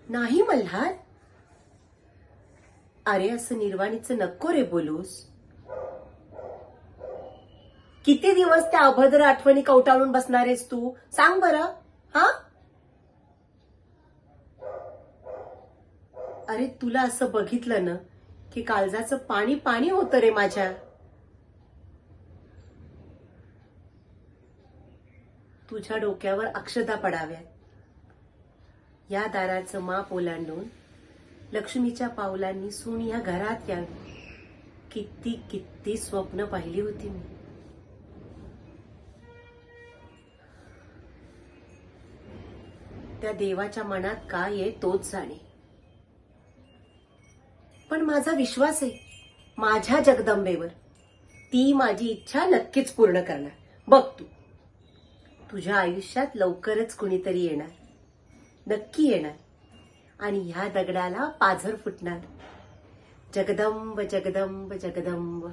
नाही मल्हार. अरे असं निर्वाणीचं नको रे बोलूस. किती दिवस त्या अभद्र आठवणी कवटाळून बसणार आहेस तू, सांग बरं. हा, अरे तुला असं बघितलं ना की काळजाचं पाणी पाणी होतं रे माझ्या. तुझ्या डोक्यावर अक्षता पडाव्यात. या दाराचं माप ओलांडून लक्ष्मीच्या पावलांनी सून या घरात यावी. किती किती स्वप्न पाहिली होती मी. त्या देवाच्या मनात काय आहे तोच जाणे. पण माझा विश्वास आहे माझ्या जगदंबेवर. ती माझी इच्छा नक्कीच पूर्ण करणार. बघ तू, तुझ्या आयुष्यात लवकरच कुणीतरी येणार, नक्की येणार, आणि ह्या दगडाला पाझर फुटणार. जगदंब जगदंब जगदंब.